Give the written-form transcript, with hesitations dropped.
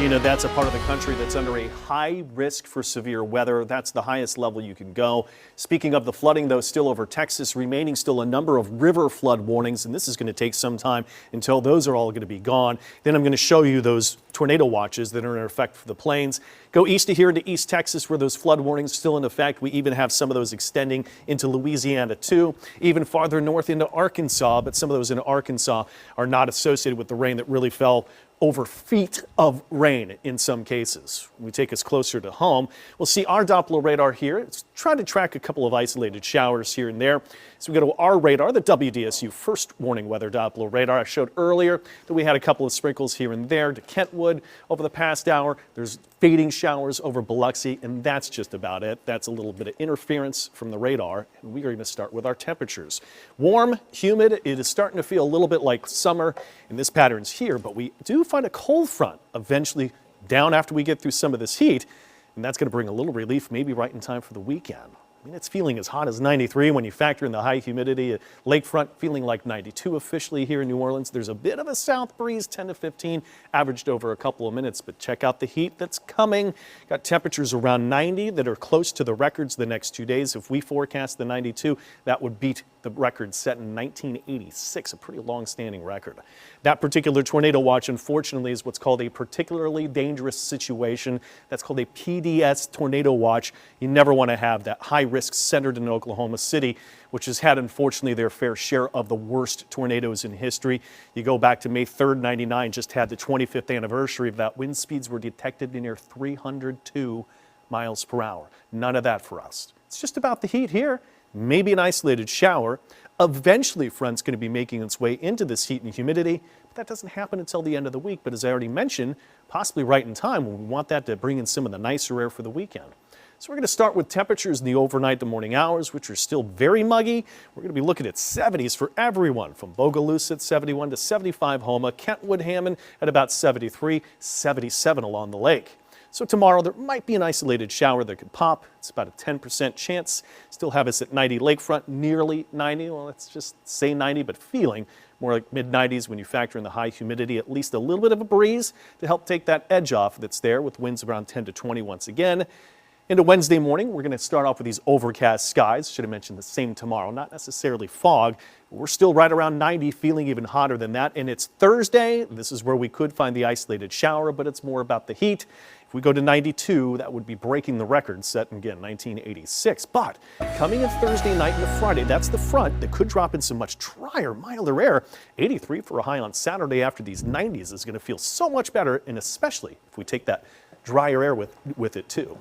You know, that's a part of the country that's under a high risk for severe weather. That's the highest level you can go. Speaking of the flooding, though, still over Texas, remaining still a number of river flood warnings, and this is going to take some time until those are all going to be gone. Then I'm going to show you those tornado watches that are in effect for the plains. Go east of here into East Texas, where those flood warnings are still in effect. We even have some of those extending into Louisiana, too. Even farther north into Arkansas, but some of those in Arkansas are not associated with the rain that really fell over feet of rain in some cases. When we take us closer to home, we'll see our Doppler radar here. It's trying to track a couple of isolated showers here and there. So we go to our radar, the WDSU first warning weather Doppler radar. I showed earlier that we had a couple of sprinkles here and there to Kentwood over the past hour. There's fading showers over Biloxi, and that's just about it. That's a little bit of interference from the radar, and we are going to start with our temperatures. Warm, humid, it is starting to feel a little bit like summer, and this pattern's here, but we do find a cold front eventually down after we get through some of this heat, and that's going to bring a little relief maybe right in time for the weekend. I mean, it's feeling as hot as 93 when you factor in the high humidity. Lakefront feeling like 92 officially here in New Orleans. There's a bit of a south breeze, 10 to 15, averaged over a couple of minutes, but check out the heat that's coming. Got temperatures around 90 that are close to the records the next 2 days. If we forecast the 92, that would beat the record set in 1986, a pretty long-standing record. That particular tornado watch, unfortunately, is what's called a particularly dangerous situation. That's called a PDS tornado watch. You never want to have that high risk centered in Oklahoma City, which has had, unfortunately, their fair share of the worst tornadoes in history. You go back to May 3rd, 99, just had the 25th anniversary of that. Wind speeds were detected near 302 miles per hour. None of that for us. It's just about the heat here. Maybe an isolated shower. Eventually, front's going to be making its way into this heat and humidity, but that doesn't happen until the end of the week. But as I already mentioned, possibly right in time when we want that to bring in some of the nicer air for the weekend. So we're going to start with temperatures in the overnight to morning hours, which are still very muggy. We're going to be looking at 70s for everyone, from Bogalusa at 71 to 75 Houma, Kentwood, Hammond at about 73, 77 along the lake. So tomorrow there might be an isolated shower that could pop. It's about a 10% chance. Still have us at 90 lakefront, nearly 90. Well, let's just say 90, but feeling more like mid-90s when you factor in the high humidity. At least a little bit of a breeze to help take that edge off that's there, with winds around 10 to 20 once again. Into Wednesday morning, we're going to start off with these overcast skies. Should have mentioned the same tomorrow. Not necessarily fog. We're still right around 90, feeling even hotter than that. And it's Thursday. This is where we could find the isolated shower, but it's more about the heat. If we go to 92, that would be breaking the record set in, again, 1986. But coming in Thursday night into Friday, that's the front that could drop in some much drier, milder air. 83 for a high on Saturday after these 90s is going to feel so much better, and especially if we take that drier air with it too.